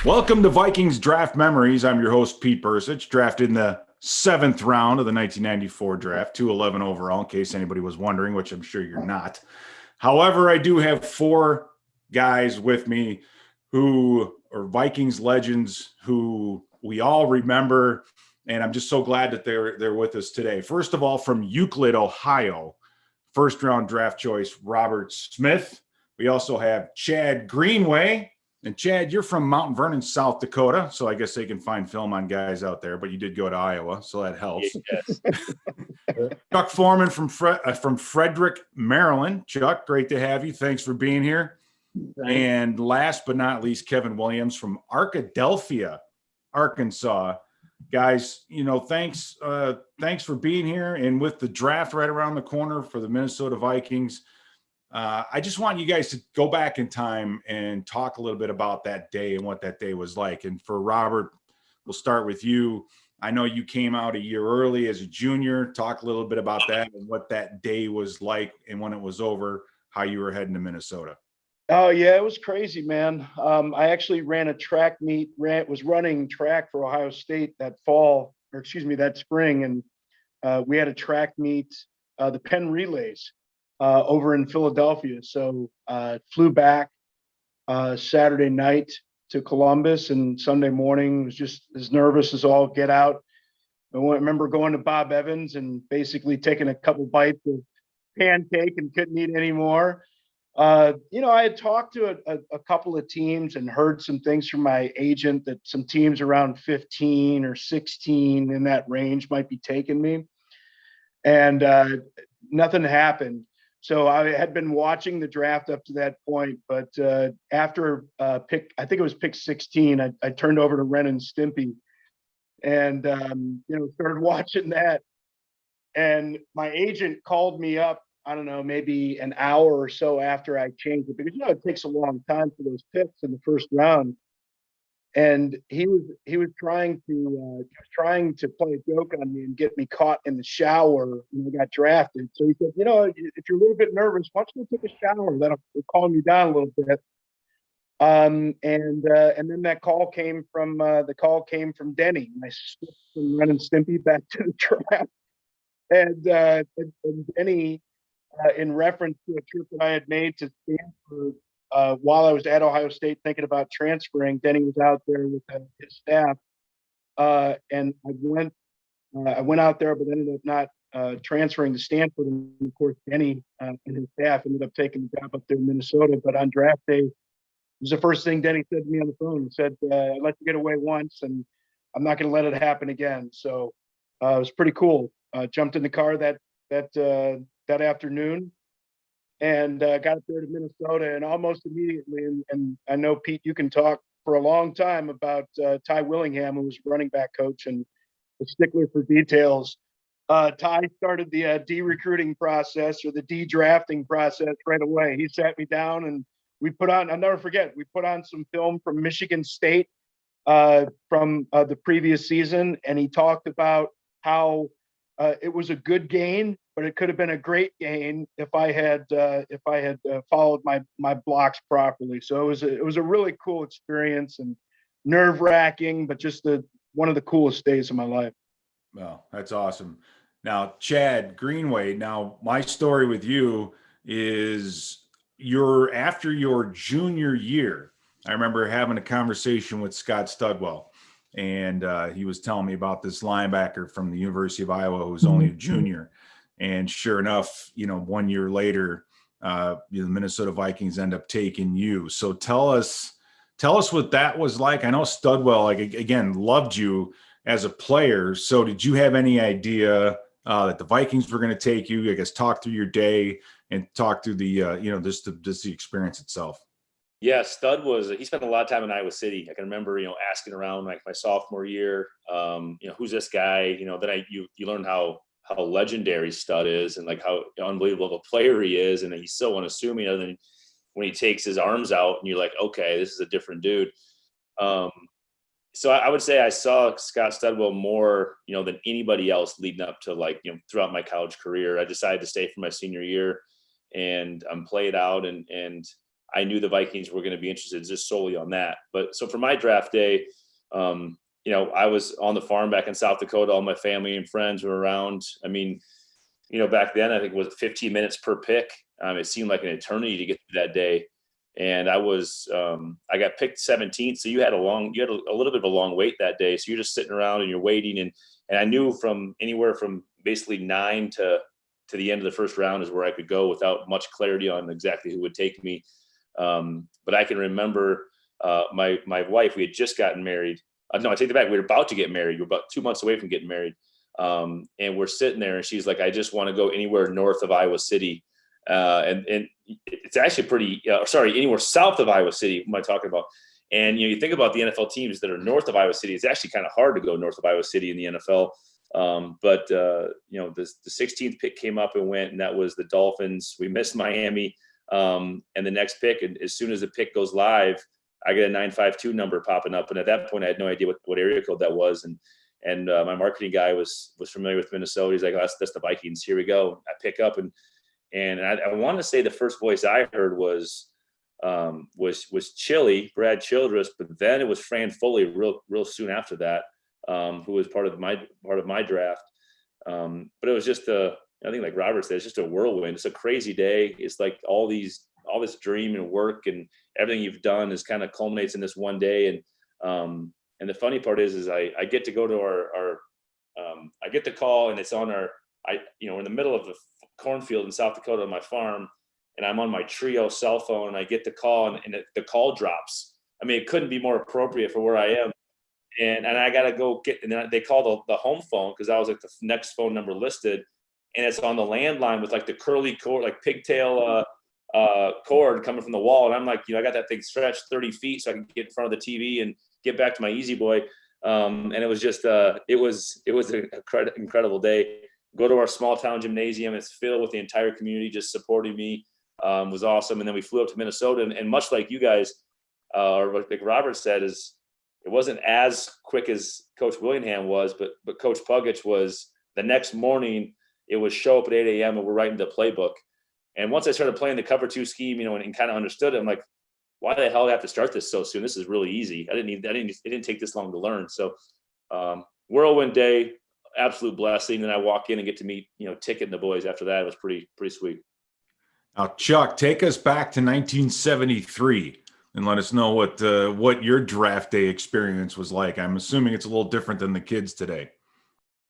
Welcome to Vikings Draft Memories. I'm your host, Pete Bercich, drafted in the 7th round of the 1994 draft, 211 overall, in case anybody was wondering, which I'm sure you're not. However, I do have 4 guys with me who are Vikings legends who we all remember, and I'm just so glad that they're with us today. First of all, from Euclid, Ohio, first-round draft choice, Robert Smith. We also have Chad Greenway. And Chad, you're from Mount Vernon, South Dakota, so I guess they can find film on guys out there, but you did go to Iowa, so that helps. Yes. Chuck Foreman from Frederick, Maryland. Chuck, great to have you. Thanks for being here. And last but not least, Kevin Williams from Arkadelphia, Arkansas. Guys, thanks for being here. And with the draft right around the corner for the Minnesota Vikings, I just want you guys to go back in time and talk a little bit about that day and what that day was like. And for Robert, we'll start with you. I know you came out a year early as a junior. Talk a little bit about that and what that day was like, and when it was over, how you were heading to Minnesota. Oh yeah, it was crazy, man. I actually ran a track meet, was running track for Ohio State that spring. And we had a track meet, the Penn Relays, over in Philadelphia. So flew back Saturday night to Columbus, and Sunday morning was just as nervous as all get out. I remember going to Bob Evans and basically taking a couple bites of pancake and couldn't eat anymore. I had talked to a couple of teams and heard some things from my agent that some teams around 15 or 16 in that range might be taking me. And nothing happened. So I had been watching the draft up to that point, but after I think it was pick 16, I turned over to Ren and Stimpy and, started watching that. And my agent called me up, I don't know, maybe an hour or so after I changed it, because, it takes a long time for those picks in the first round. And he was trying to play a joke on me and get me caught in the shower when I got drafted. So he said, if you're a little bit nervous, why don't you take a shower? That'll calm you down a little bit. And then that call came from Denny. And I switched from Ren and Stimpy back to the draft. And Denny, in reference to a trip that I had made to Stanford, while I was at Ohio State thinking about transferring, Denny was out there with his staff, and I went out there, but ended up not transferring to Stanford. And of course, Denny and his staff ended up taking the job up there in Minnesota. But on draft day, it was the first thing Denny said to me on the phone. He said, "I let you get away once, and I'm not going to let it happen again." So it was pretty cool. Jumped in the car that afternoon. And got up there to Minnesota, and almost immediately, and I know, Pete, you can talk for a long time about Ty Willingham, who was running back coach and a stickler for details. Ty started the de-recruiting process, or the de-drafting process, right away. He sat me down, and I'll never forget, we put on some film from Michigan State from the previous season, and he talked about how it was a good gain, but it could have been a great gain if I had followed my blocks properly. So it was a really cool experience and nerve-wracking, but just one of the coolest days of my life. Well, that's awesome. Now, Chad Greenway. Now, my story with you is after your junior year. I remember having a conversation with Scott Studwell. And he was telling me about this linebacker from the University of Iowa who was only a junior. And sure enough, 1 year later, the Minnesota Vikings end up taking you. So tell us what that was like. I know Studwell, again, loved you as a player. So did you have any idea that the Vikings were going to take you? I guess talk through your day and talk through the just the experience itself. Yeah, he spent a lot of time in Iowa City. I can remember, asking around like my sophomore year, who's this guy? Then you learn how legendary Stud is, and like how unbelievable of a player he is, and he's so unassuming. Other than when he takes his arms out, and you're like, okay, this is a different dude. So I would say I saw Scott Studwell more, than anybody else leading up to throughout my college career. I decided to stay for my senior year and play it out, and I knew the Vikings were going to be interested just solely on that. But so for my draft day, I was on the farm back in South Dakota. All my family and friends were around. I mean, back then I think it was 15 minutes per pick. It seemed like an eternity to get to that day. And I got picked 17th. So you had a little bit of a long wait that day. So you're just sitting around and you're waiting. And I knew from anywhere from basically 9 to the end of the first round is where I could go without much clarity on exactly who would take me. But I can remember my wife, we had just gotten married. No, I take it back. We were about to get married. We were about 2 months away from getting married. And we're sitting there and she's like, I just want to go anywhere north of Iowa City. And it's actually anywhere south of Iowa City. What am I talking about? And, you think about the NFL teams that are north of Iowa City, it's actually kind of hard to go north of Iowa City in the NFL. But the 16th pick came up and went, and that was the Dolphins. We missed Miami. And the next pick, and as soon as the pick goes live, I get a 952 number popping up. And at that point, I had no idea what area code that was. And my marketing guy was familiar with Minnesota. He's like, oh, that's the Vikings. Here we go. I pick up and I want to say the first voice I heard was Chili, Brad Childress, but then it was Fran Foley real soon after that, who was part of my draft. But it was just I think like Robert said, it's just a whirlwind. It's a crazy day. It's like all this dream and work and everything you've done is kind of culminates in this one day. And the funny part is I get to go to our I get the call, and it's on we're in the middle of the cornfield in South Dakota on my farm, and I'm on my Trio cell phone, and I get the call, and the call drops. I mean, it couldn't be more appropriate for where I am. And I got to go and then they call the home phone, because I was like the next phone number listed, and it's on the landline with like the curly cord, like pigtail cord coming from the wall. And I'm like, I got that thing stretched 30 feet so I can get in front of the TV and get back to my Easy Boy. And it was just, it was an incredible day. Go to our small town gymnasium. It's filled with the entire community just supporting me. Was awesome. And then we flew up to Minnesota, and much like you guys, or like Robert said, it wasn't as quick as Coach Willingham was, but Coach Pugic was the next morning. It was show up at 8 a.m. and we're writing the playbook. And once I started playing the cover 2 scheme, and kind of understood it, I'm like, why the hell do I have to start this so soon? This is really easy. It didn't take this long to learn. So whirlwind day, absolute blessing. Then I walk in and get to meet, Ticket and the boys after that. It was pretty sweet. Now, Chuck, take us back to 1973 and let us know what your draft day experience was like. I'm assuming it's a little different than the kids today.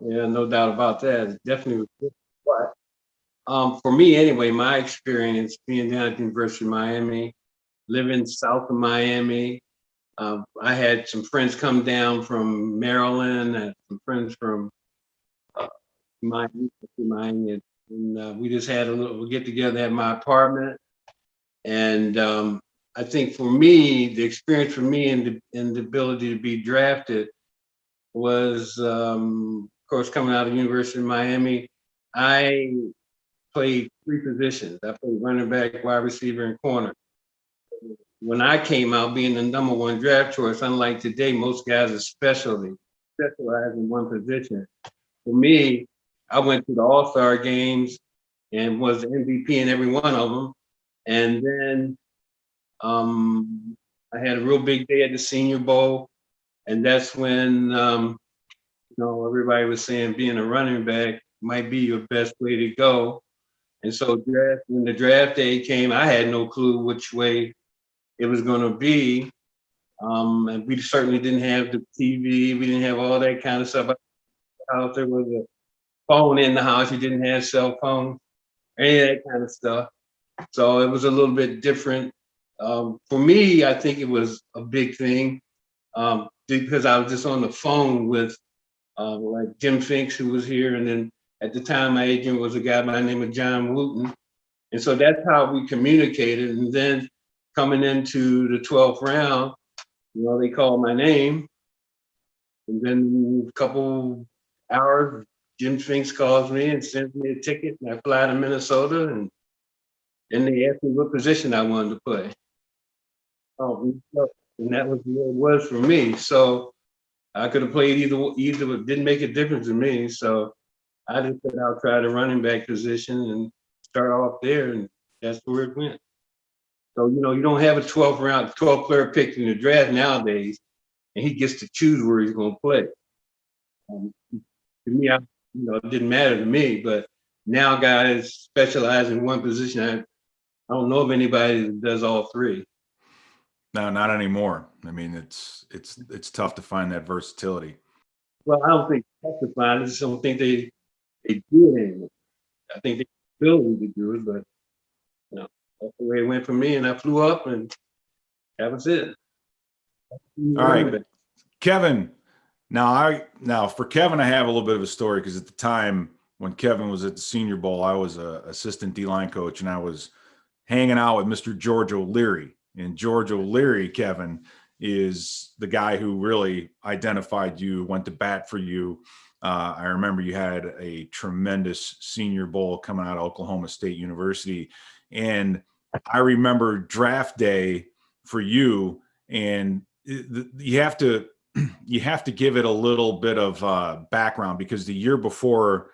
Yeah, no doubt about that. It's definitely. But for me anyway, my experience being down at the University of Miami, living south of Miami, I had some friends come down from Maryland and some friends from Miami, and we just had a little get together at my apartment. And I think for me, the experience for me and the ability to be drafted was, of course, coming out of the University of Miami. I played 3 positions. I played running back, wide receiver, and corner. When I came out being the number 1 draft choice, unlike today, most guys are specialized in one position. For me, I went to the All-Star games and was the MVP in every one of them. And then I had a real big day at the Senior Bowl. And that's when, everybody was saying being a running back might be your best way to go. And so when the draft day came, I had no clue which way it was going to be. And we certainly didn't have the TV. We didn't have all that kind of stuff. There was a phone in the house. You didn't have cell phones, any of that kind of stuff. So it was a little bit different. For me, I think it was a big thing because I was just on the phone with like Jim Finks, who was here. And then at the time, my agent was a guy by the name of John Wooten. And so that's how we communicated. And then coming into the 12th round, they called my name. And then a couple hours, Jim Finks calls me and sends me a ticket, and I fly to Minnesota, and then they asked me what position I wanted to play. And that was what it was for me. So I could have played either, it didn't make a difference to me. So I just said I'll try the running back position and start off there, and that's where it went. So, you don't have a 12 player pick in the draft nowadays, and he gets to choose where he's going to play. To me, it didn't matter to me, but now guys specialize in one position. I don't know of anybody that does all three. No, not anymore. I mean, it's tough to find that versatility. Well, I don't think that's the find. I just don't think they do it anymore. I think they have the ability to do it, but that's the way it went for me, and I flew up, and that was it. All right, Kevin. Now for Kevin, I have a little bit of a story because at the time when Kevin was at the Senior Bowl, I was a assistant D-line coach, and I was hanging out with Mr. George O'Leary. And George O'Leary, Kevin, is the guy who really identified you, went to bat for you. I remember you had a tremendous Senior Bowl coming out of Oklahoma State University. And I remember draft day for you, and you have to give it a little bit of background, because the year before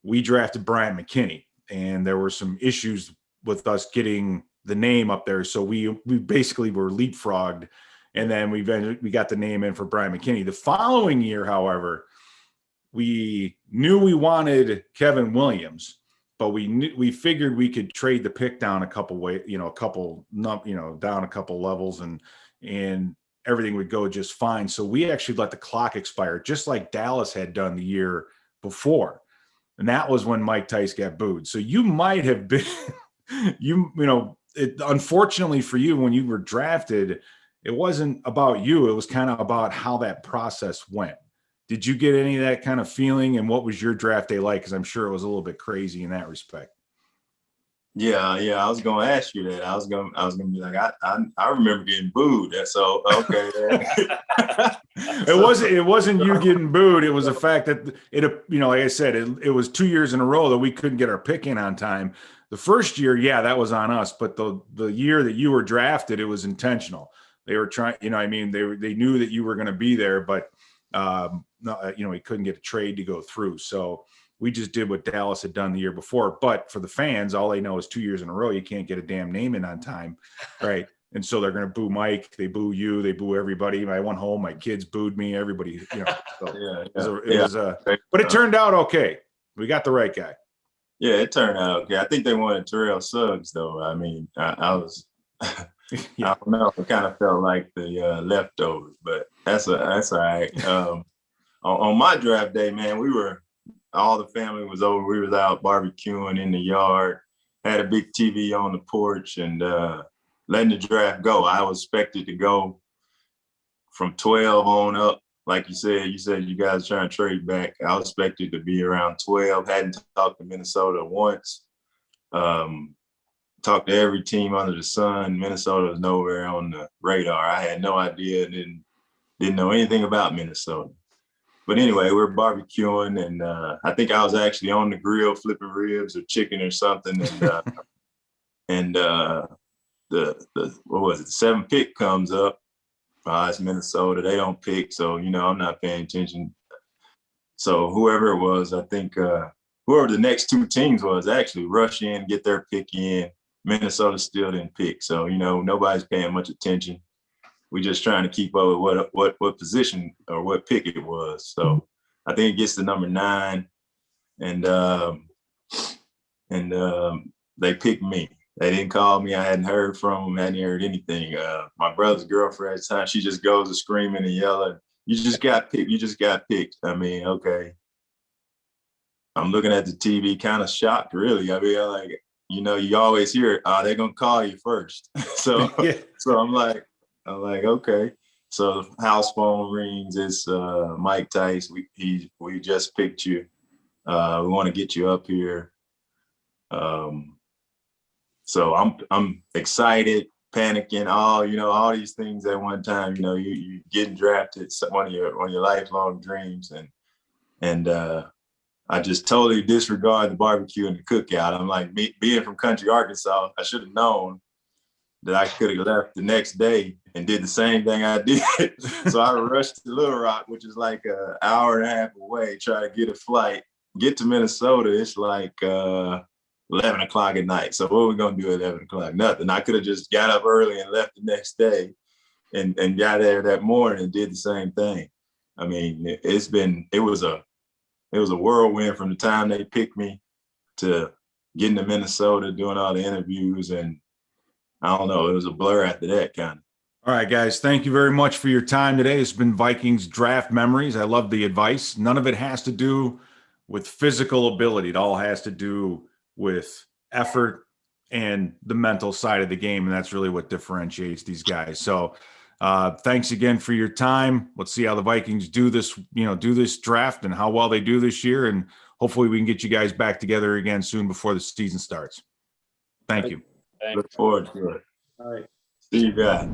we drafted Brian McKinney, and there were some issues with us getting the name up there. So we basically were leapfrogged, and then we got the name in for Brian McKinney. The following year, however, we knew we wanted Kevin Williams, but we figured we could trade the pick down a couple down a couple levels, and everything would go just fine. So we actually let the clock expire, just like Dallas had done the year before. And that was when Mike Tice got booed. So you might have been, unfortunately for you, when you were drafted, it wasn't about you. It was kind of about how that process went. Did you get any of that kind of feeling? And what was your draft day like? Because I'm sure it was a little bit crazy in that respect. Yeah. I was gonna ask you that. I was gonna be like, I remember getting booed. So okay. It wasn't you getting booed. It was the fact that like I said, it was 2 years in a row that we couldn't get our pick in on time. The first year, that was on us. But the year that you were drafted, it was intentional. They were trying, they knew that you were going to be there, but we couldn't get a trade to go through. So we just did what Dallas had done the year before. But for the fans, all they know is 2 years in a row, you can't get a damn name in on time. Right. And so they're going to boo Mike. They boo you. They boo everybody. I went home. My kids booed me. Everybody, but it turned out okay. We got the right guy. Yeah, it turned out okay. I think they wanted Terrell Suggs, though. I mean, I was, I don't know. It kind of felt like the leftovers, but that's all right. On my draft day, man, all the family was over. We was out barbecuing in the yard, had a big TV on the porch, and letting the draft go. I was expected to go from 12 on up. Like you said you guys trying to trade back. I was expected to be around 12. Hadn't talked to Minnesota once. Talked to every team under the sun. Minnesota was nowhere on the radar. I had no idea, didn't know anything about Minnesota. But anyway, we were barbecuing, and I think I was actually on the grill flipping ribs or chicken or something. And the what was it? The 7th pick comes up. It's Minnesota. They don't pick, so I'm not paying attention. So whoever it was, I think whoever the next 2 teams was actually rush in, get their pick in. Minnesota still didn't pick, so nobody's paying much attention. We just trying to keep up with what position or what pick it was. So I think it gets to number 9, and they picked me. They didn't call me. I hadn't heard from them. Hadn't heard anything. My brother's girlfriend at the time, she just goes to screaming and yelling, "You just got picked. You just got picked." I mean, okay. I'm looking at the TV, kind of shocked, really. I mean, like, you always hear it. They're gonna call you first. So I'm like, okay. So the house phone rings. It's Mike Tice. We just picked you. We want to get you up here. So I'm excited, panicking, all these things at one time. You getting drafted, one of your lifelong dreams, and I just totally disregard the barbecue and the cookout. I'm like, being from country Arkansas, I should have known that I could have left the next day and did the same thing I did. So I rushed to Little Rock, which is like an hour and a half away, try to get a flight, get to Minnesota. It's like 11 o'clock at night. So what are we going to do at 11 o'clock? Nothing. I could have just got up early and left the next day and got there that morning and did the same thing. I mean, it was a whirlwind from the time they picked me to getting to Minnesota, doing all the interviews. And I don't know, it was a blur after that kind of. All right, guys, thank you very much for your time today. It's been Vikings Draft Memories. I love the advice. None of it has to do with physical ability. It all has to do with effort and the mental side of the game. And that's really what differentiates these guys. So thanks again for your time. Let's see how the Vikings do this draft and how well they do this year. And hopefully we can get you guys back together again soon before the season starts. Thank you. Thanks. Look forward to it. All right. See you guys.